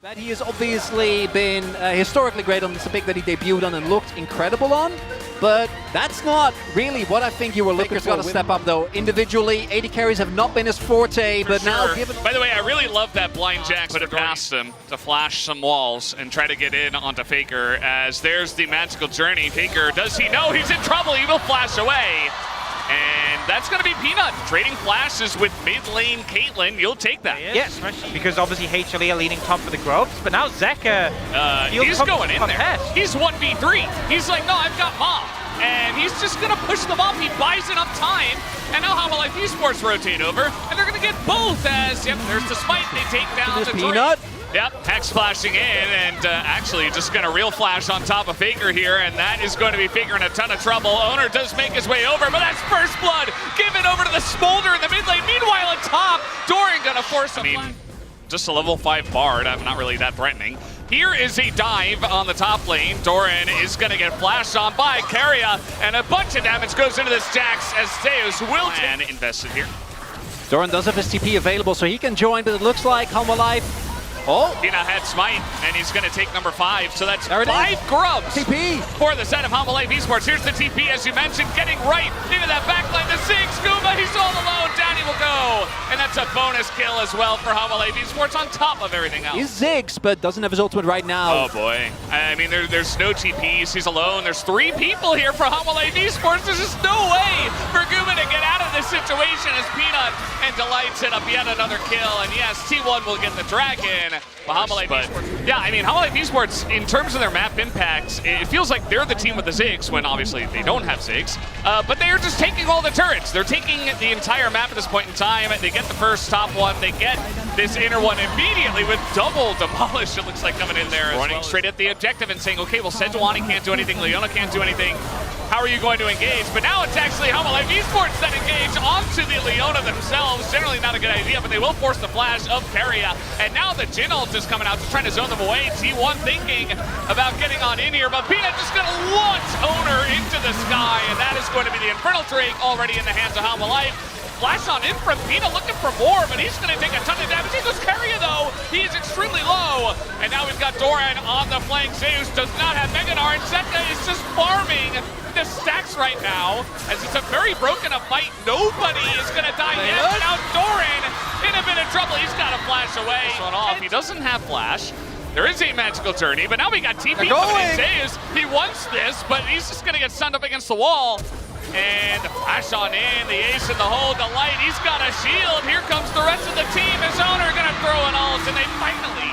That he has obviously been historically great on the pick that he debuted on and looked incredible on, but that's not really what I think you were looking for. Got to step up though. Individually, AD carries have not been his forte, but now given... By the way, I really love that blind jack put it past him to flash some walls and try to get in onto Faker, as there's the magical journey. Faker, does he know he's in trouble? He will flash away. And that's going to be Peanut trading flashes with mid lane Caitlyn. You'll take that. Yes, because obviously HLE are leaning top for the grubs, but now Zeka, he's going in there. He's 1v3. He's like, no, I've got Mom. And he's just going to push them off. He buys enough time. And now HLE Esports rotate over. And they're going to get both as, yep, there's the spike. They take down the Peanut. Yep, Hex flashing in, and actually just got a real flash on top of Faker here, and that is going to be Faker in a ton of trouble. Owner does make his way over, but that's first blood given over to the Smolder in the mid lane. Meanwhile, on top, Doran gonna force him. Just a level 5 Bard, I'm not really that threatening. Here is a dive on the top lane. Doran is gonna get flashed on by Keria, and a bunch of damage goes into this Jax as Zeus will take invested here. Doran does have his TP available, so he can join, but it looks like HLE. Oh! Peanut had smite, and he's going to take number 5. So that's 5 is. grubs TP for the set of HLE Esports. Here's the TP, as you mentioned, getting right into that backline. The Ziggs, Scuba, he's all alone. Danny will go. And that's a bonus kill as well for HLE Esports on top of everything else. He's Ziggs, but doesn't have his ultimate right now. Oh boy. I mean, there's no TPs. He's alone. There's 3 people here for HLE Esports. There's just no way for Guma to get out of this situation as Peanut and Delight set up yet another kill. And yes, T1 will get the dragon. But yeah, I mean, HLE Esports, in terms of their map impacts, it feels like they're the team with the Ziggs when obviously they don't have Ziggs. But they are just taking all the turrets. They're taking the entire map at this point in time. They get the first top one. They get this inner one immediately with double demolish, it looks like, coming in there. Running straight at the objective and saying, okay, well, Sejuani can't do anything, Leona can't do anything. How are you going to engage? But now it's actually HLE Esports that engage onto the Leona themselves. Generally not a good idea, but they will force the flash of Keria. And now the Jhin ult is coming out, just trying to zone them away. T1 thinking about getting on in here, but Peanut just going to launch Owner into the sky, and that is going to be the Infernal Drake already in the hands of HLE. Flash on in from Peanut, looking for more, but he's going to take a ton of damage. He goes Keria, though. He is extremely low. And now we've got Doran on the flank. Zeus does not have Meganar, and Zeta is just farming the stacks right now, as it's a very broken up fight. Nobody is going to die yet. But now Doran in a bit of trouble. He's got to flash away. Off. He doesn't have flash. There is a magical journey, but now we got TP coming in. Zeus, he wants this, but he's just going to get stunned up against the wall. And the flash on in, the ace in the hole, Delight, he's got a shield. Here comes the rest of the team. His Owner gonna throw an ult, and they finally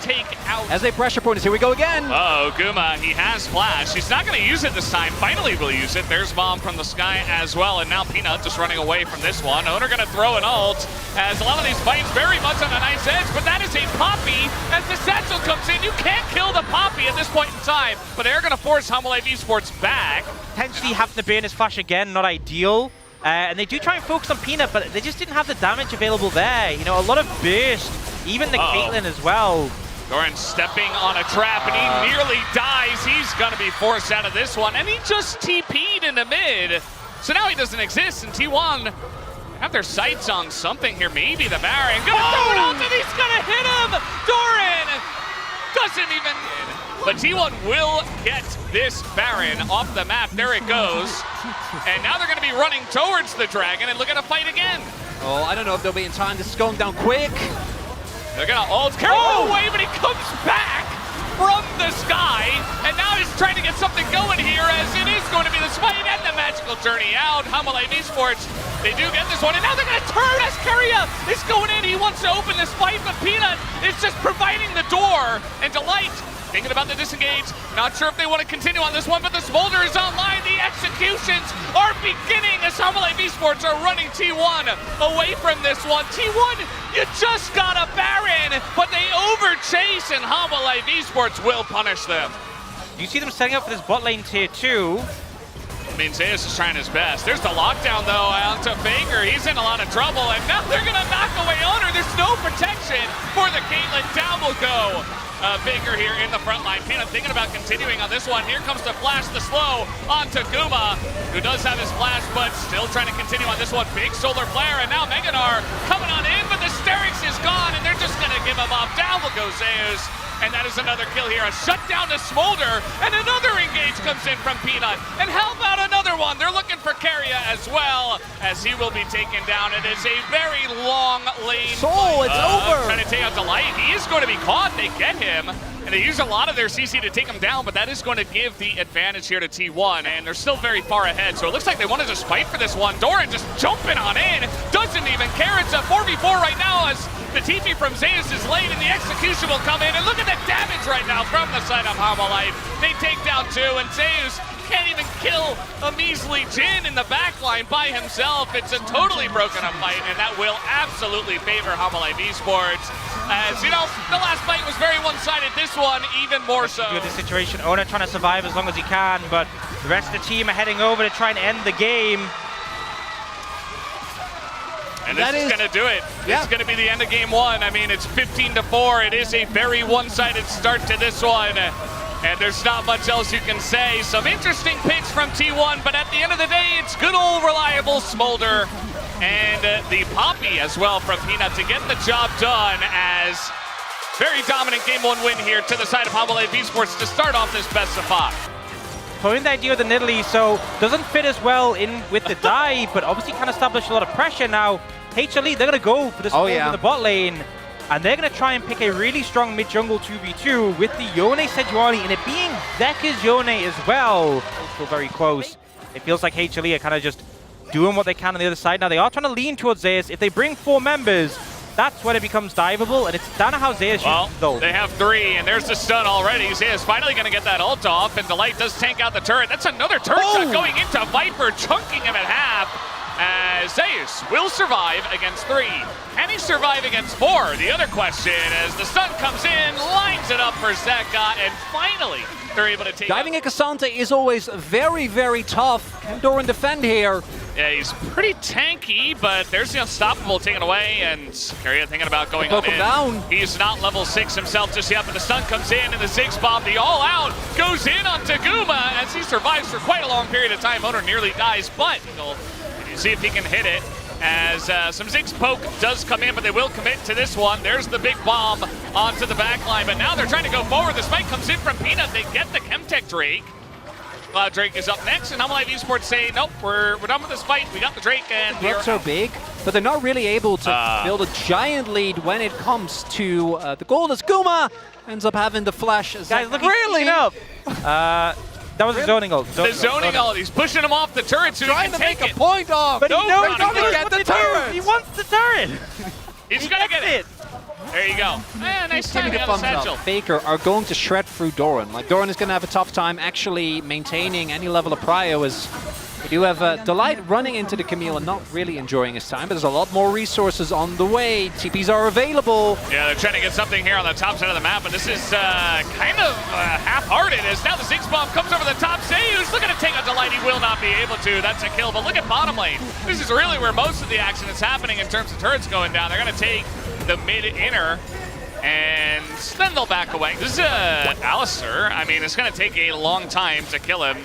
take out. As they pressure point us, here we go again. Oh, Guma, he has flash. He's not gonna use it this time. Finally will use it. There's Bomb from the sky as well, and now Peanut just running away from this one. Owner gonna throw an ult, as a lot of these fights very much on a nice edge, but that is a Poppy as the satchel comes in. You can't kill the Poppy at this point in time, but they're gonna force HLE Esports back. Potentially having to burn his flash again, not ideal. And they do try and focus on Peanut, but they just didn't have the damage available there. You know, a lot of burst, even the Caitlyn as well. Doran stepping on a trap, and he nearly dies. He's gonna be forced out of this one, and he just TP'd into mid. So now he doesn't exist, and T1 have their sights on something here. Maybe the Baron. Gonna throw it out, and he's gonna hit him! Doran doesn't even... But T1 will get this Baron off the map. There it goes. And now they're going to be running towards the Dragon and look at a fight again. Oh, I don't know if they'll be in time. This is going down quick. They're going to ult Keria away, but he comes back from the sky. And now he's trying to get something going here, as it is going to be the smite and the magical journey out. HLE Esports, they do get this one. And now they're going to turn as Keria is going in. He wants to open this fight, but Peanut is just providing the door. And Delight thinking about the disengage, not sure if they want to continue on this one, but the Smolder is online. The executions are beginning as HLE Esports are running T1 away from this one. T1, you just got a Baron, but they overchase, and HLE Esports will punish them. You see them setting up for this bot lane tier 2. I mean, Zeus is trying his best. There's the lockdown, though, onto Faker. He's in a lot of trouble, and now they're going to knock away Owner. There's no protection for the Caitlyn. Down will go. Faker here in the front line. Peanut thinking about continuing on this one. Here comes the flash, the slow onto Guma, who does have his flash, but still trying to continue on this one. Big solar flare, and now Meganar coming on in, but the Sterix is gone, and they're just going to gonna give him up. Down will go Zeus. And that is another kill here. A shutdown to Smolder, and another engage comes in from Peanut. And how about another one? They're looking for Carrier as well, as he will be taken down. It is a very long lane. Soul, it's over. Trying to take out Delight. He is going to be caught. They get him. And they use a lot of their CC to take him down, but that is going to give the advantage here to T1. And they're still very far ahead, so it looks like they want to just fight for this one. Doran just jumping on in. Doesn't even care. It's a 4v4 right now as the TP from Zeus is late and the execution will come in. And look at the damage right now from the side of Hamalife. They take down 2 and Zeus can't even kill a measly Jin in the backline by himself. It's a totally broken up fight, and that will absolutely favor Hamalife Esports. As you know, the last fight was very one-sided. This one, even more so. Good situation. Ona trying to survive as long as he can, but the rest of the team are heading over to try and end the game. And this is going to do it. Yeah. It's going to be the end of game 1. I mean, it's 15-4. It is a very one-sided start to this one. And there's not much else you can say. Some interesting picks from T1, but at the end of the day, it's good old reliable Smolder and the Poppy as well from Peanut to get the job done as very dominant game 1 win here to the side of Hamalife Esports to start off this best of 5. Playing the idea of the Nidalee, so doesn't fit as well in with the dive, but obviously can establish a lot of pressure now. HLE, they're going to go for this in the bot lane, and they're going to try and pick a really strong mid-jungle 2v2 with the Yone Sejuani, and it being Zeka's Yone as well. Still very close. It feels like HLE are kind of just doing what they can on the other side. Now, they are trying to lean towards Zeus. If they bring 4 members, that's when it becomes diveable, and it's down to how Zeus uses though. They have 3, and there's the stun already. Zeus finally going to get that ult off, and Delight does tank out the turret. That's another turret shot going into Viper, chunking him in half. As Zeus will survive against 3. Can he survive against 4? The other question as the stun comes in, lines it up for Zeka, and finally they're able to take Diving at Cassante is always very, very tough. Can Doran defend here? Yeah, he's pretty tanky, but there's the Unstoppable taken away, and Carrier thinking about going on in. Down. He's not level 6 himself just yet, but the stun comes in, and the Ziggs bomb, the all-out, goes in on Taguma as he survives for quite a long period of time. Owner nearly dies, but he'll see if he can hit it, as some Ziggs poke does come in, but they will commit to this one. There's the big bomb onto the back line, but now they're trying to go forward. The spike comes in from Peanut. They get the Chemtech Drake. Drake is up next, and Hamalife Esports say, nope, we're done with this fight. We got the Drake, and we're so big, but they're not really able to build a giant lead when it comes to the goal. As Guma ends up having the flash. Guys, look really up. That was a zoning ult. The zoning ult. He's pushing him off the turret so trying he can to make take a point off. But he knows he's gonna get the turret. He wants the turret. He's gonna get it. There you go. Nice timing on the satchel. Faker are going to shred through Doran. Like, Doran is going to have a tough time actually maintaining any level of prio, as we do have Delight running into the Camille and not really enjoying his time, but there's a lot more resources on the way. TPs are available. Yeah, they're trying to get something here on the top side of the map, but this is kind of half-hearted as now the Ziggs bomb comes over the top. Zeus looking to take out Delight. He will not be able to. That's a kill, but look at bottom lane. This is really where most of the action is happening in terms of turrets going down. They're going to take the mid-inner, and then they'll back away. This is Alistair. I mean, it's going to take a long time to kill him.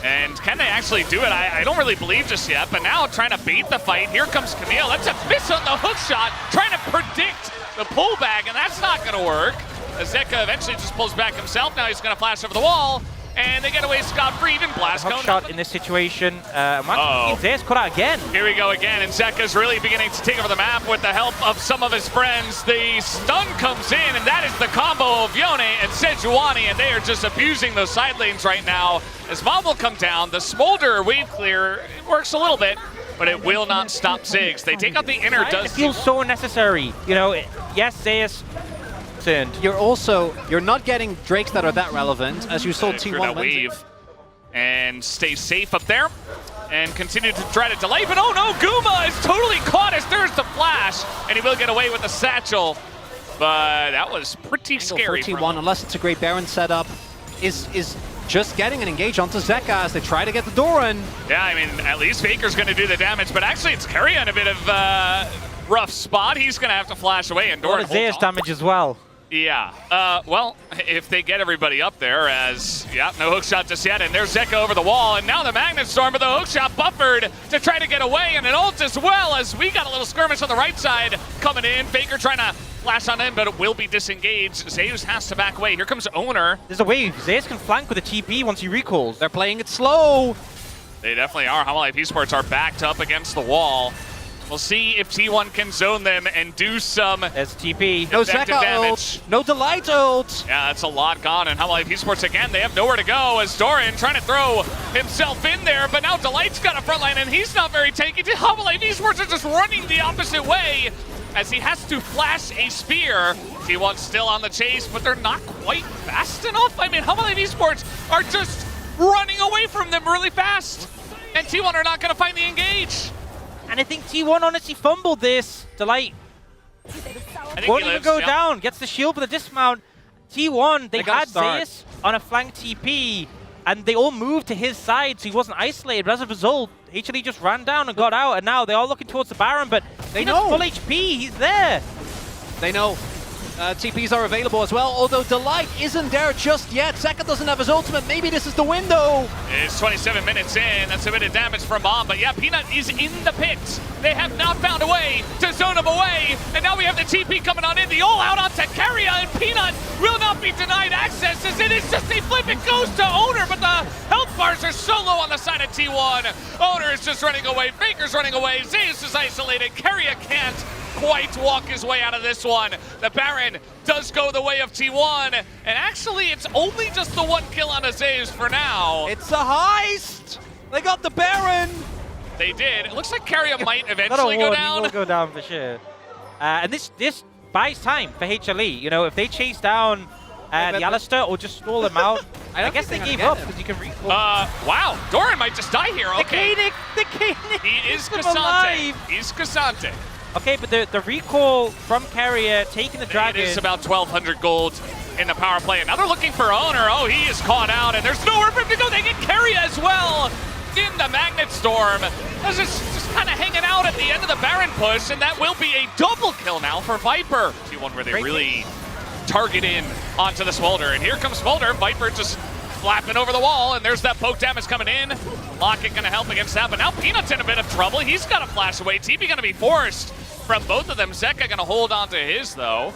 And can they actually do it? I don't really believe just yet, but now trying to bait the fight. Here comes Camille. That's a miss on the hook shot, trying to predict the pullback, and that's not going to work. Zeka eventually just pulls back himself. Now he's going to flash over the wall, and they get away scot-free. Even Blast Cone. Hook shot in this situation. Zeus cut out again. Here we go again, and Zeka's really beginning to take over the map with the help of some of his friends. The stun comes in, and that is the combo of Yone and Sejuani, and they are just abusing those side lanes right now. As Mob will come down, the Smolder wave clear, it works a little bit, but it will not stop Ziggs. They take out the inner. It feels so unnecessary. You know, yes, Zeus. You're not getting Drakes that are that relevant, as you saw T1 wave and stay safe up there and continue to try to delay, but oh no, Guma is totally caught as there's the flash, and he will get away with the satchel, but that was pretty scary. T1, unless it's a great Baron setup, is just getting an engage onto Zeka as they try to get the Doran. Yeah, I mean, at least Faker's going to do the damage, but actually it's Carrier in a bit of rough spot. He's going to have to flash away, and Doran Zeus damage as well. Yeah, well, if they get everybody up there, as, yeah, no hookshot just yet, and there's Zeka over the wall, and now the Magnet Storm, but the hookshot buffered to try to get away, and an ult as well, as we got a little skirmish on the right side coming in. Faker trying to flash on in, but it will be disengaged. Zeus has to back away. Here comes Owner. There's a wave. Zeus can flank with a TP once he recalls. They're playing it slow. They definitely are. Hololive Esports are backed up against the wall. We'll see if T1 can zone them and do some There's TP. No effective Zeka damage. ult. No Delight ult. Yeah, that's a lot gone. And Hololive Esports again, they have nowhere to go as Doran trying to throw himself in there, but now Delight's got a front line and he's not very tanky. Hololive Esports are just running the opposite way as he has to flash a spear. T1's still on the chase, but they're not quite fast enough. I mean, Hololive Esports are just running away from them really fast. And T1 are not going to find the engage. And I think T1 honestly fumbled this. Delight won't even go down. Gets the shield for the dismount. T1, they had Zeus on a flank TP, and they all moved to his side, so he wasn't isolated. But as a result, HLE just ran down and got out, and now they're all looking towards the Baron, but they know. Full HP, he's there. They know. TPs are available as well, although Delight isn't there just yet. Zeka doesn't have his ultimate. Maybe this is the window. It's 27 minutes in. That's a bit of damage from Bomb, but yeah, Peanut is in the pit. They have not found a way to zone him away, and now we have the TP coming on in. The all-out onto Keria, and Peanut will not be denied access as it is just a flip. It goes to Owner, but the health bars are so low on the side of T1. Owner is just running away. Faker's running away. Zeus is isolated. Keria can't quite walk his way out of this one. The Baron does go the way of T1, and actually it's only just the one kill on Zeus for now. It's a heist! They got the Baron! They did. It looks like Keria might eventually go down. He will go down for sure. And this buys time for HLE. You know, if they chase down the Alistair or just stall them out, I guess they gave up because you can recall. Wow, Doran might just die here. Okay. The Koenig! He is Cassante. He's Cassante. Okay, but the recall from Keria, taking the dragon. It is about 1,200 gold in the power play. And now they're looking for Owner. Oh, he is caught out, and there's nowhere for him to go. They get Keria as well in the Magnet Storm. This is just kind of hanging out at the end of the Baron push, and that will be a double kill now for Viper. T1 where they really target in onto the Smolder. And here comes Smolder. Viper just flapping over the wall, and there's that poke damage coming in. Lockett gonna help against that, but now Peanut's in a bit of trouble. He's got to flash away. TP gonna be forced from both of them. Zeka gonna hold on to his though,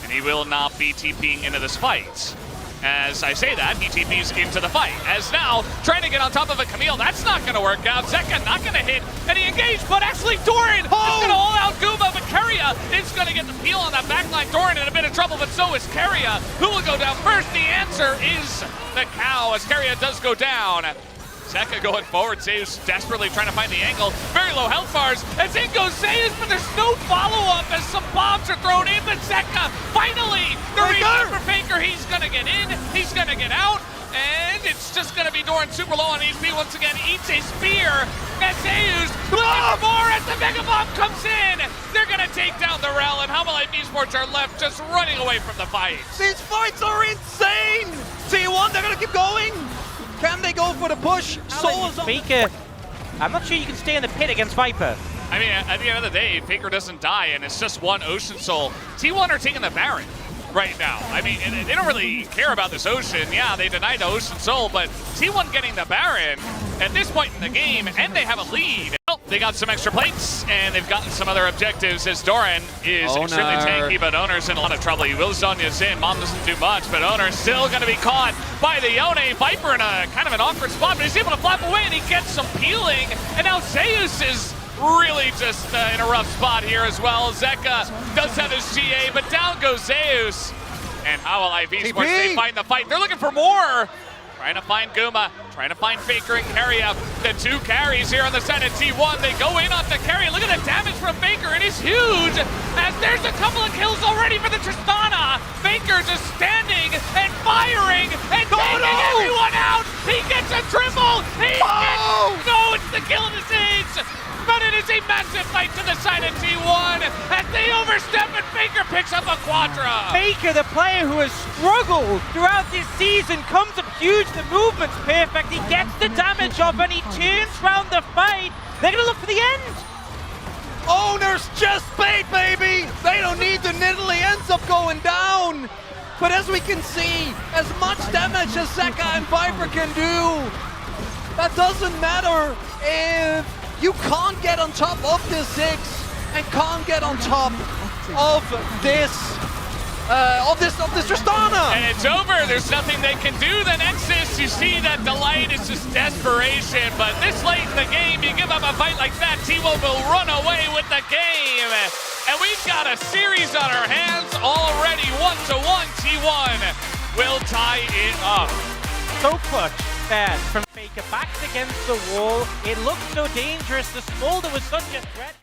and he will not be TPing into this fight. As I say that, he TPs into the fight. As now, trying to get on top of a Camille, that's not gonna work out. Zeka not gonna hit any engage, but actually Doran is gonna all out Guma, but Keria is gonna get the peel on that backline. Doran in a bit of trouble, but so is Keria. Who will go down first? The answer is the cow, as Keria does go down. Zeka going forward, Zeus desperately trying to find the angle. Very low health bars, as in goes Zeus, but there's no follow-up as some bombs are thrown in, but Zeka, finally, the reset for Faker. He's gonna get in, he's gonna get out, and it's just gonna be Doran super low on HP once again, eats a spear, and Zeus looking for more as the Mega Bomb comes in. They're gonna take down the Rel, and Hololive Esports are left just running away from the fight. These fights are insane! T1, they're gonna keep going! Can they go for the push? Faker, I'm not sure you can stay in the pit against Viper. I mean, at the end of the day, Faker doesn't die, and it's just one Ocean Soul. T1 are taking the Baron right now. I mean, they don't really care about this Ocean. Yeah, they denied the Ocean Soul, but T1 getting the Baron at this point in the game, and they have a lead. Well, they got some extra plates, and they've gotten some other objectives as Doran is extremely tanky, but Owner's in a lot of trouble. He will zone you in. Mom doesn't do much, but Owner's still going to be caught by the Yone. Viper in a kind of an awkward spot, but he's able to flap away, and he gets some peeling, and now Zeus is really just in a rough spot here as well. Zeka does have his GA, but down goes Zeus. And Hololive Esports, they find the fight. They're looking for more. Trying to find Guma, trying to find Faker and Keria. The two carries here on the side of T1. They go in onto Keria. Look at the damage from Faker. It is huge. As there's a couple of kills already for the Tristana. Faker just standing and firing and taking everyone out. He gets a triple. No, it's the kill of the Sage. But it is a massive fight to the side of T1 as they overstep and Faker picks up a Quadra. Faker, the player who has struggled throughout this season, comes up huge. The movement's perfect. He gets the damage off and he turns around the fight. They're going to look for the end. Owner's just bait, baby! They don't need to Nidalee, ends up going down. But as we can see, as much damage as Zeka and Viper can do, that doesn't matter if you can't get on top of the 6 and can't get on top of this Tristana. And it's over. There's nothing they can do. The Nexus, you see that Delight is just desperation. But this late in the game, you give up a fight like that, T1 will run away with the game. And we've got a series on our hands already. 1-1, T1 will tie it up. So clutch there from Faker, backed against the wall. It looked so dangerous. The Smolder was such a threat.